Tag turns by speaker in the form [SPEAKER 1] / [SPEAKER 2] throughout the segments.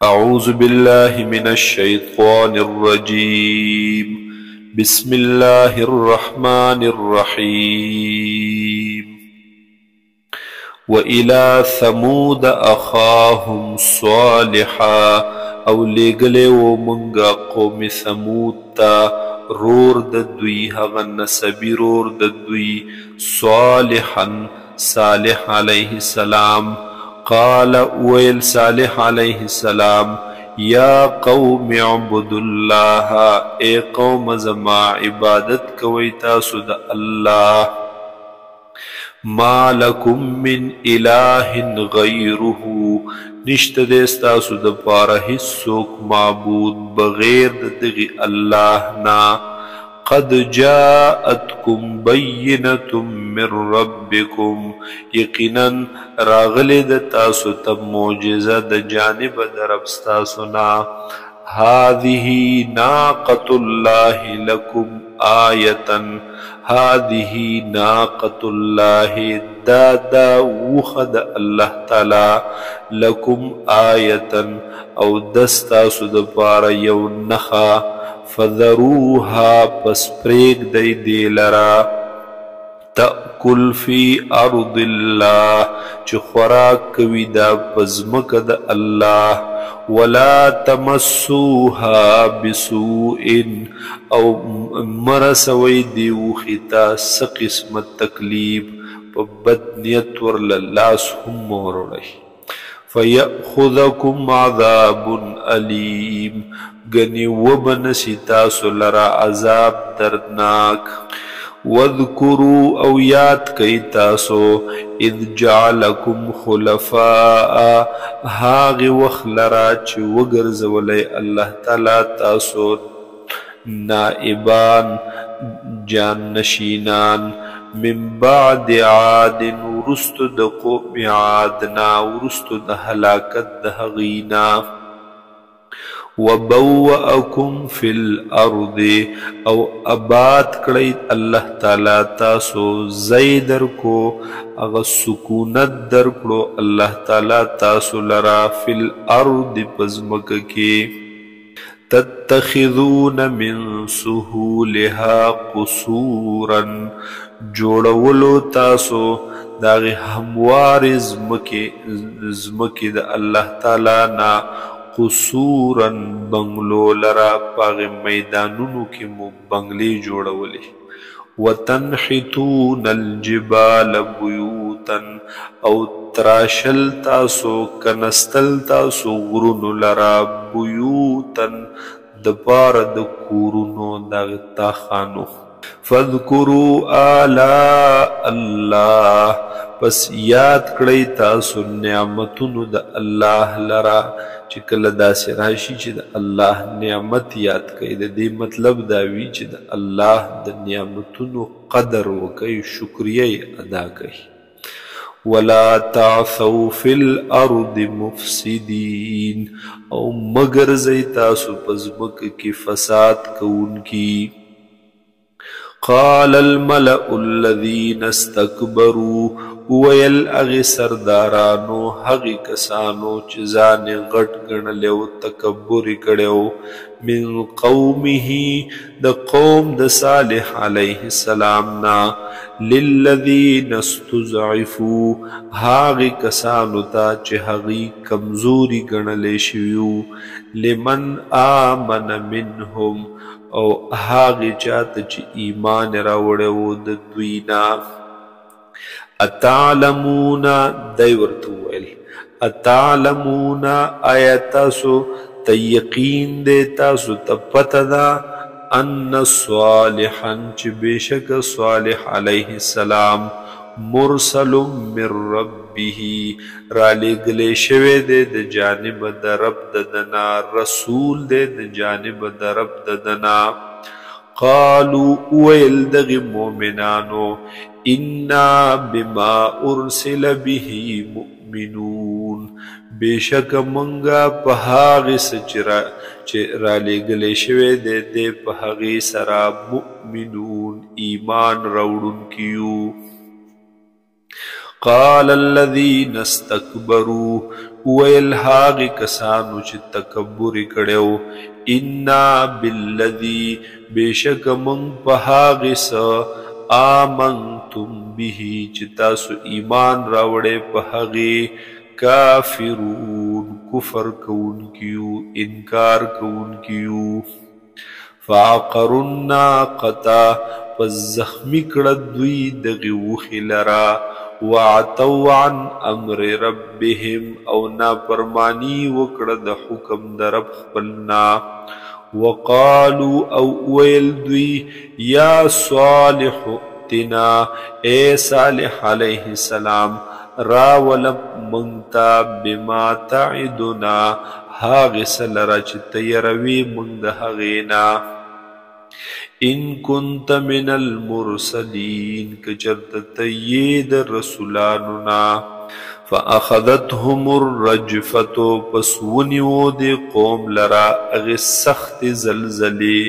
[SPEAKER 1] أعوذ بالله من الشيطان الرجيم. بسم الله الرحمن الرحيم. وإلى ثمود أخاهم صالحا أو لګلې و مونږه قوم ثمود ته رور د دوی هغه نسبي رور د دوی صالحا صالح علیه السلام. قال ويل صالح عليه السلام يا قوم اعبدوا الله اے قوم زما عبادت کوي تاسو د الله. ما لكم من اله غيره نشته د تاسو د پاره هیڅوک معبود بغیر د دغه الله نا. قد جاءتكم بينة من ربكم یقینا راغلی د تاسو ته معجزه د جانب د رب تاسو نا. هذه ناقة الله لكم آية هذه ناقة الله دا وخد الله تعالی لكم آية او دستاسو د پاره یو نخا. فذروها پس پریگ دی دی لرا تأکل فی ارض اللہ چی خوراک کوي دا پزمک دا اللہ. ولا تمسوها بسوء او مرسوی دیو خطا سقسمت تکلیب پا بدنیت ورللاس هم مورڑی. فیأخذکم عذاب علیم گنی وبنسی تاسو لرا عذاب دردناک. واذکروا او یاد کئی تاسو اذ جعلکم خلفاء هاغ وخ لرا چی وگرزولی اللہ تعالی تاسو نائبان جان نشینان من بعد عاد ورست د قوم عادنا ورست د هلاکت د هغینا. وبوأکم فی الارض او آباد کړی الله تعالی تاسو زیدر کو اغه سکونت در کړو الله تعالی تاسو لرا فی الارض پزمک کی. تتخذون من سهولها قصورا جوړولو تاسو داغه هموار زمکی د الله تعالی نا قصورا بنگلو لرا پاغ میدانونو کی مو بنگلی جوړولی. وتنحتون الجبال بیوتا او تراشل تاسو کنستل تاسو غرونو لرا بیوتا دپار د کورونو دغ تاخانو. فذکروا آلاء اللہ پس یاد کړئ تاسو نعمتونو د الله لرا. چې کله داسې راشي چې د الله نعمت یاد کړئ د دې مطلب دا وي چې د الله د نعمتونو قدر وکړئ شکریه ادا کړئ. ولا تعثوا فی الارض مفسدین او مگر زی تاسو پزمک کی فساد کونکی. قال الملأ الذين استكبروا ویل اغی سردارانو هغی کسانو چی ځان غټ ګڼلیو تکبر کړیو من قومه د قوم د صالح علیه السلام نا. للذین استضعفوا هغی کسانو تا چی هغی کمزوری ګڼلی شویو. لمن آمن منهم او هغی چاته چی ایمان راوړیو د دوینا. اتعلمون دی ورته ویل اتعلمون آیا تاسو ته یقین دی تاسو ته پته ده ان صالحا چې بېشکه صالح علیه السلام مرسل من ربه رالیږلی شوی دی د جانب د رب د دنا رسول دی د جانب د رب د دنا. قالوا ویل دغی مومنانو انا بما ارسل به مؤمنون بیشک منگا پا هاغی سچرا چه را لگلی شوی دے دے پا هاغی سرا مؤمنون ایمان روڑن کیو. قال الذين استكبروا ویل هاغی کسانو چې تکبر کړو انا بالذی بیشک من په هاغی څه آمنتم به چې تاسو ایمان راوړې په هغی کافرون کفر کون کیو انکار کون کیو فعقروا الناقة پس زخمی کړه دوی دغه وخی لرا وعتوا عن امر ربهم او نافرمانی وکړه د حکم د رب خپلنا وقالوا او ویل دوی یا صالح ائتنا اے صالح علیہ السلام راولم منتا بما تعدنا هاغ سلرا چې تیروي منگ د هغینا ان كنت من المرسلین کچرت تید رسولاننا فاخذتهم الرجفة پس ونیو دی قوم لرا اغی سخت زلزلی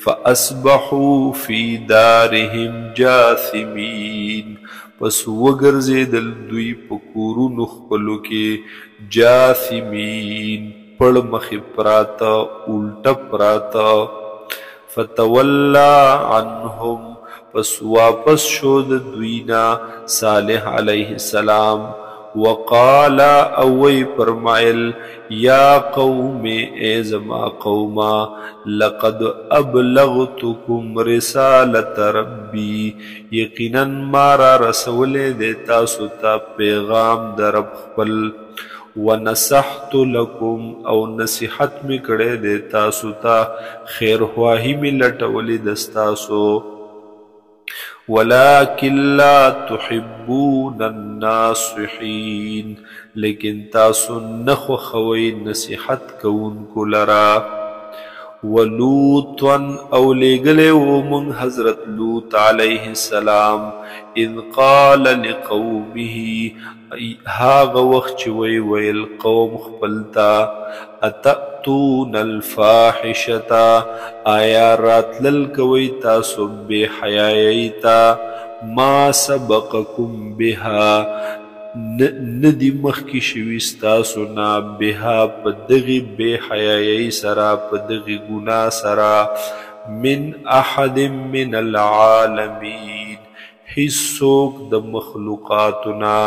[SPEAKER 1] فاصبحوا فی دارهم جاثمین پس وگرزیدل دوی پکورونو خپلو کې جاثمین پڑ مخی پراتا الٹا پراتا فتولا عنهم پس واپس شود دوینا صالح علیہ السلام وقال اوی فرمائل یا قوم اے زما قوما لقد ابلغتکم رسالت ربی یقینا مارا رسول دیتا ستا پیغام در رب خپل ونصحت لكم او نصیحت می کړه د تاسو ته خیر خواهی می لټولې دستاسو ولكن لا تحبون الناصحين لیکن تاسو نخو خوی نصیحت کوونکو لرا ولوطا او لګلې و من حضرت لوط علیہ السلام اذ قال لقومه هاغ وخت چې ویل قوم خپلتا اتأتون الفاحشة آیا راتلل کوي تاسو بے حیایتا ما سبقکم بها ندی مخکی شویستاسو نا بها پدغی بے حیائی سرا پدغی گناہ سرا من احد من العالمین حصوک د مخلوقاتنا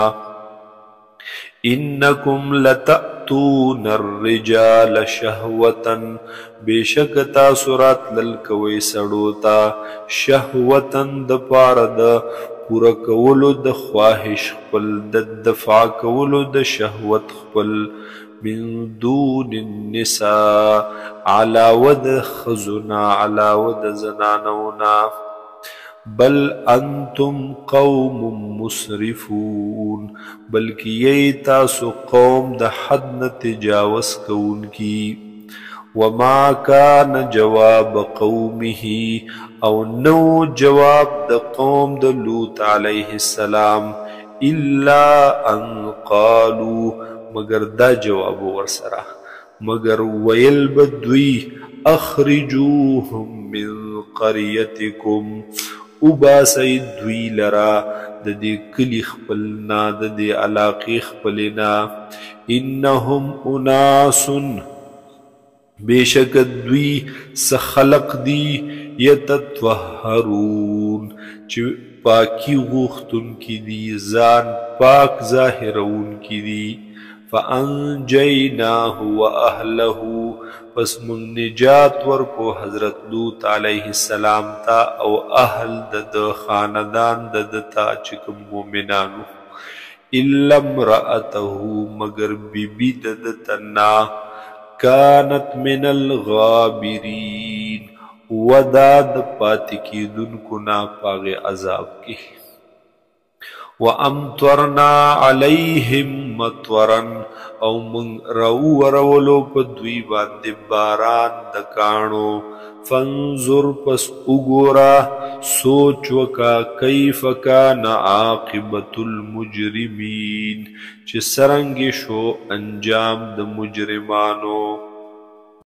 [SPEAKER 1] انکم لتأتون الرجال شهوتا بیشک تاسو راتلل کوي سړوتا شهوتا د پاره د پورا کولو د خواهش خپل د دفاع کولو د شهوت خپل من دون النساء علاوه د خزنا علاوه د زنانونا بل انتم قوم مسرفون بلکې یې تاسو قوم د حد نه تجاوز کوونکی وما كان جواب قومه او نو جواب د قوم د لوط علیہ السلام الا ان قالوا مگر دا جواب ورسره مگر ویل بدوی اخرجوهم من قريتكم وباسي دوی لرا د دې کلی خپلنا د دې علاقې خپلنا انهم اناس بیشک دوی سخلق دی یتطهرون چې پاکی غوښتون کی دی ځان پاک ظاهرون کی دی فانجیناه واهله پس من نجات ورکو حضرت لوط علیہ السلام تا او اهل د خاندان د تا چکم مومنانو الا امرأته مگر بیبی د تنا كانت من الغابرین وداد پاتکی دن کنا پاغ عذاب کی وامطرنا علیہم مطورا او من رولو پدوی باندې باران دکانو فانظر پس اگورا سوچ وکا کیف کان عاقبت المجرمین چه سرنگی شو انجام د مجرمانو